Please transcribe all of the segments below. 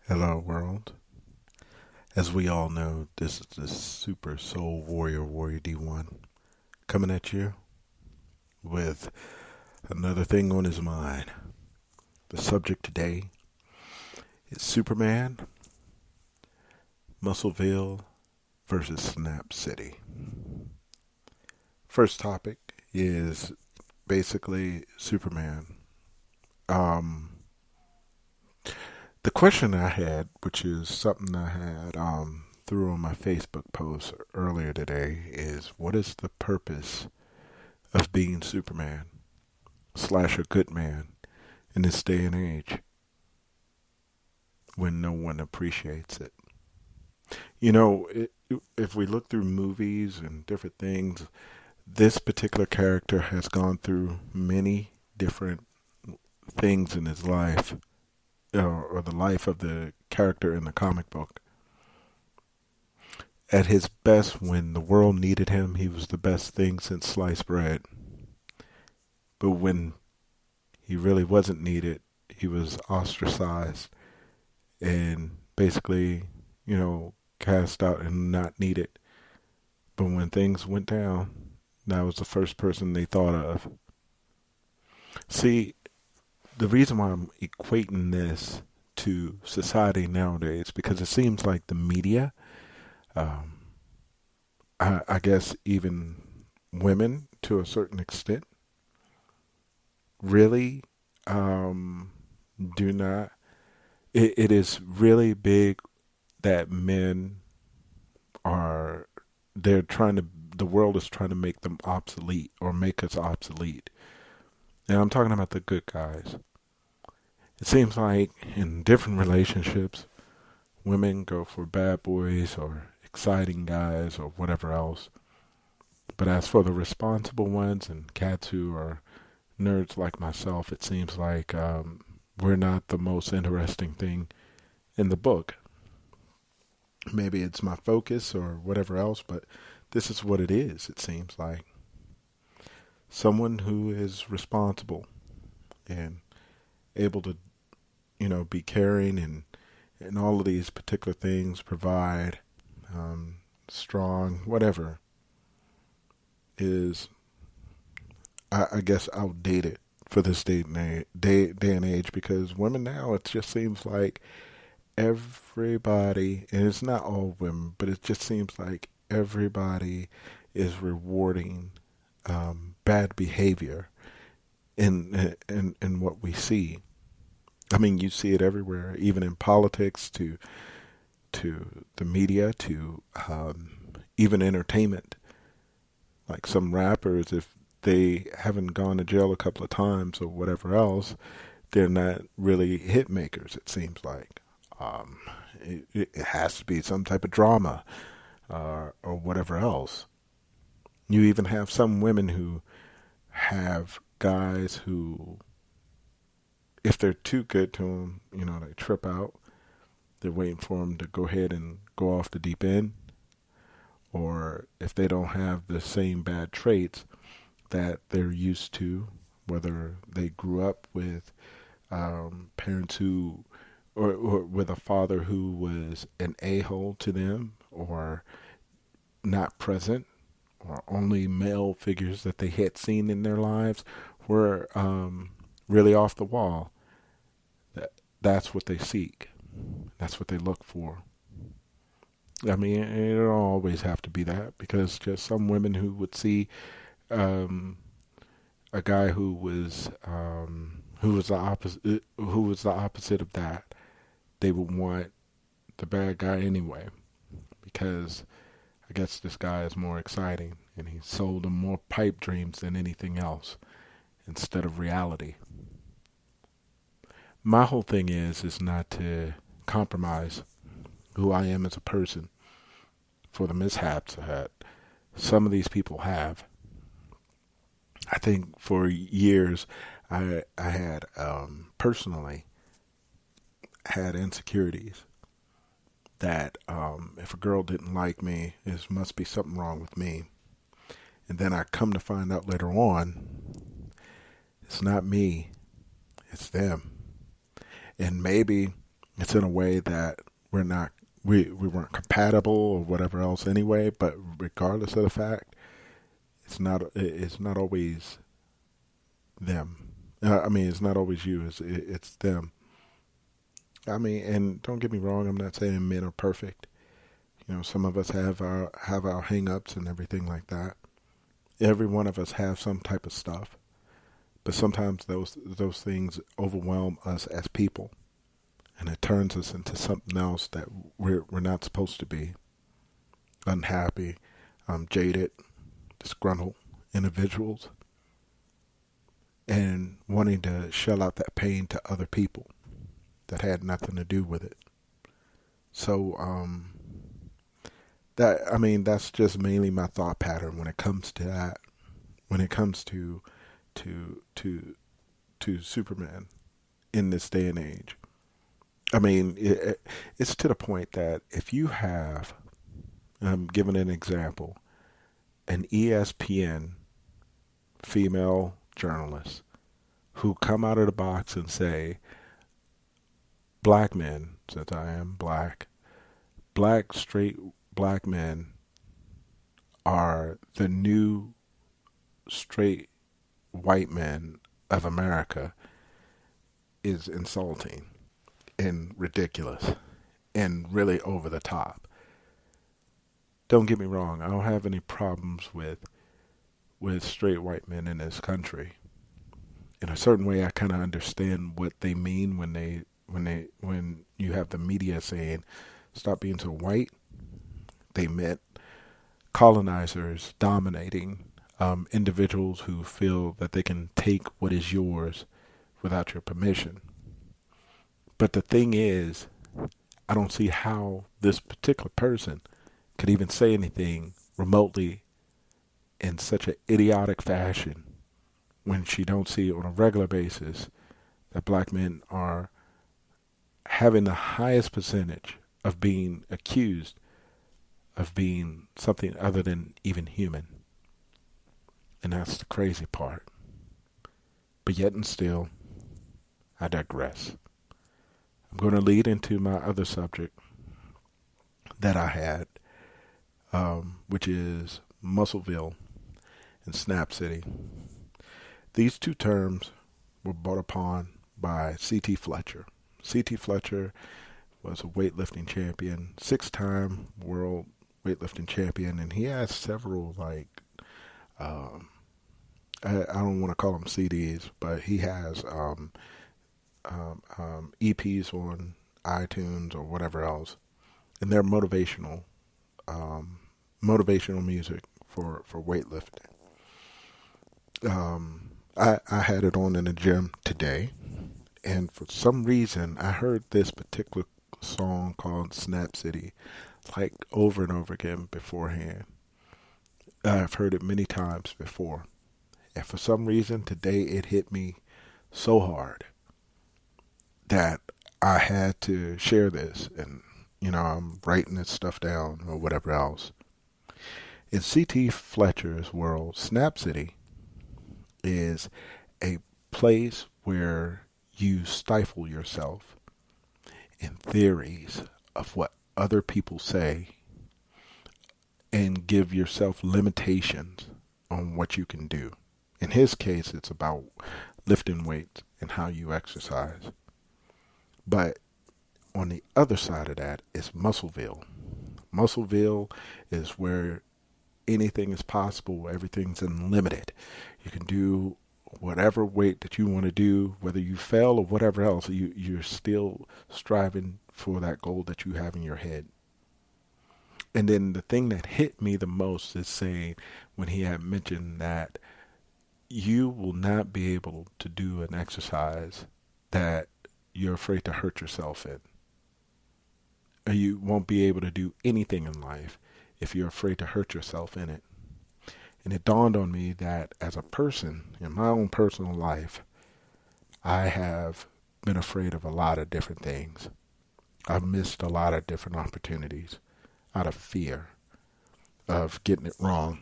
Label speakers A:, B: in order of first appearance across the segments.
A: Hello, world. As we all know, this is the Super Soul Warrior Dwan, coming at you with another thing on his mind. The subject today is Superman.Muscleville versus Snap City. First topic is basically Superman. The question I had, which is something I had threw on my Facebook post earlier today, is what is the purpose of being Superman / a good man in this day and age when no one appreciates it? You know, if we look through movies and different things, this particular character has gone through many different things in his life, or the life of the character in the comic book. At his best, when the world needed him, he was the best thing since sliced bread. But when he really wasn't needed, he was ostracized and basically, cast out and not needed. But when things went down, that was the first person they thought of. See, the reason why I'm equating this to society nowadays, because it seems like the media, I guess even women to a certain extent, really do not. It is really big that men are. The world is trying to make them obsolete or make us obsolete. And I'm talking about the good guys. It seems like in different relationships, women go for bad boys or exciting guys or whatever else. But as for the responsible ones and cats who are nerds like myself, it seems like we're not the most interesting thing in the book. Maybe it's my focus or whatever else, but this is what it is, it seems like. Someone who is responsible and able to, be caring and all of these particular things, provide, strong, whatever, is, I guess, outdated for this day and age, because women now, it just seems like everybody, and it's not all women, but it just seems like everybody is rewarding bad behavior in what we see. I mean, you see it everywhere, even in politics, to the media, to even entertainment. Like some rappers, if they haven't gone to jail a couple of times or whatever else, they're not really hit makers, it seems like. It has to be some type of drama or whatever else. You even have some women who have guys who, if they're too good to them, they trip out. They're waiting for them to go ahead and go off the deep end. Or if they don't have the same bad traits that they're used to, whether they grew up with parents who, or with a father who was an a-hole to them, or not present, or only male figures that they had seen in their lives were really off the wall. That's what they seek. That's what they look for. I mean, it don't always have to be that, because just some women who would see a guy who was the opposite of that, they would want the bad guy anyway, because I guess this guy is more exciting and he sold them more pipe dreams than anything else instead of reality. My whole thing is not to compromise who I am as a person for the mishaps that some of these people have. I think for years I had personally had insecurities that if a girl didn't like me, it must be something wrong with me. And then I come to find out later on, it's not me, it's them. And maybe it's in a way that we weren't compatible or whatever else anyway, but regardless of the fact, it's not always them. I mean, it's not always you, it's them. I mean, and don't get me wrong, I'm not saying men are perfect. You know, some of us have our hang-ups and everything like that. Every one of us have some type of stuff. But sometimes those things overwhelm us as people, and it turns us into something else that we're not supposed to be. Unhappy, jaded, disgruntled individuals, and wanting to shell out that pain to other people that had nothing to do with it. So that's just mainly my thought pattern when it comes to that. When it comes to Superman in this day and age. I mean, it's to the point that if you have, I'm giving an example, an ESPN female journalist who come out of the box and say, black men, since I am black, straight black men are the new straight white men of America, is insulting and ridiculous and really over the top. Don't get me wrong, I don't have any problems with straight white men in this country. In a certain way, I kind of understand what they mean when you have the media saying stop being so white. They meant colonizers dominating individuals who feel that they can take what is yours without your permission. But the thing is, I don't see how this particular person could even say anything remotely in such an idiotic fashion when she don't see on a regular basis that black men are having the highest percentage of being accused of being something other than even human. And that's the crazy part. But yet and still, I digress. I'm going to lead into my other subject that I had, which is Muscleville and Snap City. These two terms were brought upon by C.T. Fletcher. C.T. Fletcher was a weightlifting champion, 6-time world weightlifting champion, and he has several, I don't want to call them CDs, but he has EPs on iTunes or whatever else, and they're motivational music for weightlifting. I had it on in the gym today, and for some reason I heard this particular song called Snap City like over and over again beforehand. I've heard it many times before. And for some reason, today it hit me so hard that I had to share this. And, I'm writing this stuff down or whatever else. In C.T. Fletcher's world, Snap City is a place where you stifle yourself in theories of what other people say and give yourself limitations on what you can do. In his case, it's about lifting weights and how you exercise. But on the other side of that is Muscleville. Muscleville is where anything is possible. Everything's unlimited. You can do whatever weight that you want to do, whether you fail or whatever else, you're still striving for that goal that you have in your head. And then the thing that hit me the most is saying when he had mentioned that you will not be able to do an exercise that you're afraid to hurt yourself in. Or you won't be able to do anything in life if you're afraid to hurt yourself in it. And it dawned on me that as a person, in my own personal life, I have been afraid of a lot of different things. I've missed a lot of different opportunities out of fear of getting it wrong.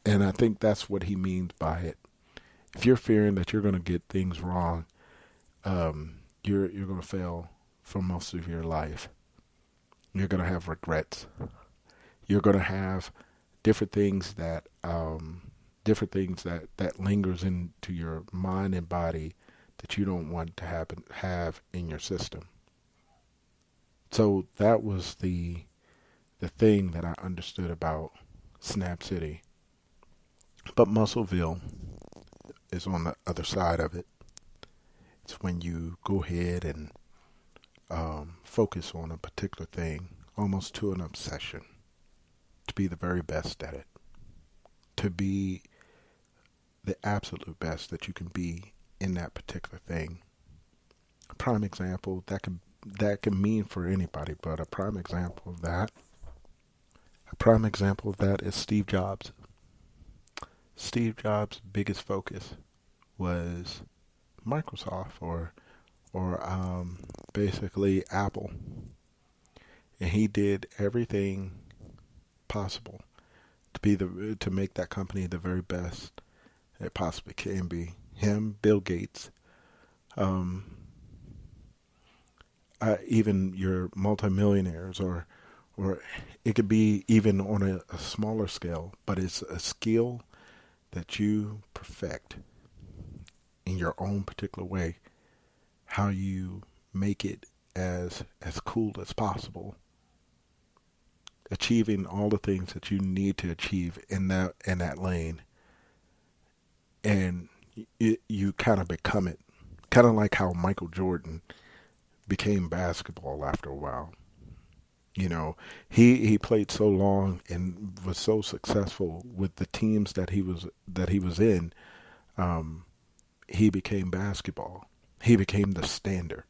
A: And I think that's what he means by it. If you're fearing that you're going to get things wrong, you're going to fail for most of your life. You're going to have regrets. You're going to have different things that that lingers into your mind and body that you don't want to have in your system. So that was the thing that I understood about Snap City. But Muscleville is on the other side of it. It's when you go ahead and focus on a particular thing, almost to an obsession, to be the very best at it, to be the absolute best that you can be in that particular thing. A prime example that can mean for anybody, but a prime example of that is Steve Jobs. Steve Jobs' biggest focus was Microsoft or basically Apple, and he did everything possible to make that company the very best it possibly can be. Him, Bill Gates, even your multimillionaires, or it could be even on a smaller scale, but it's a skill that you perfect in your own particular way, how you make it as cool as possible, achieving all the things that you need to achieve in that lane, and you kind of become it, kind of like how Michael Jordan became basketball after a while. You know, he played so long and was so successful with the teams that he was in. He became basketball. He became the standard.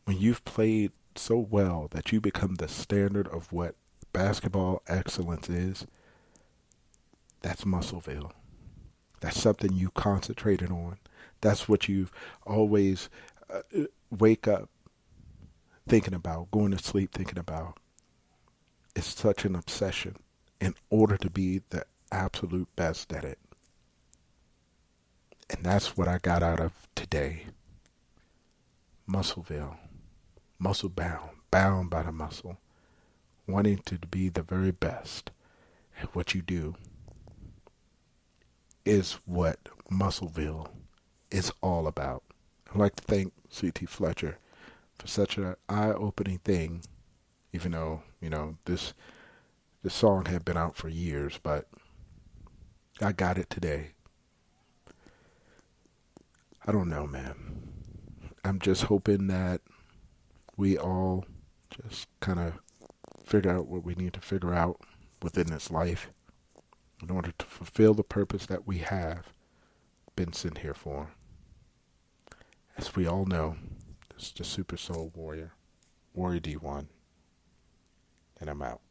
A: When you've played so well that you become the standard of what basketball excellence is, that's Muscleville. That's something you concentrated on. That's what you've always wake up thinking about, going to sleep thinking about. It's such an obsession in order to be the absolute best at it. And that's what I got out of today. Muscleville. Muscle bound by the muscle. Wanting to be the very best at what you do is what Muscleville is all about. I'd like to thank C.T. Fletcher for such an eye-opening thing, even though, this song had been out for years, but I got it today. I don't know, man. I'm just hoping that we all just kind of figure out what we need to figure out within this life in order to fulfill the purpose that we have been sent here for. As we all know, it's the Super Soul Warrior Dwan, and I'm out.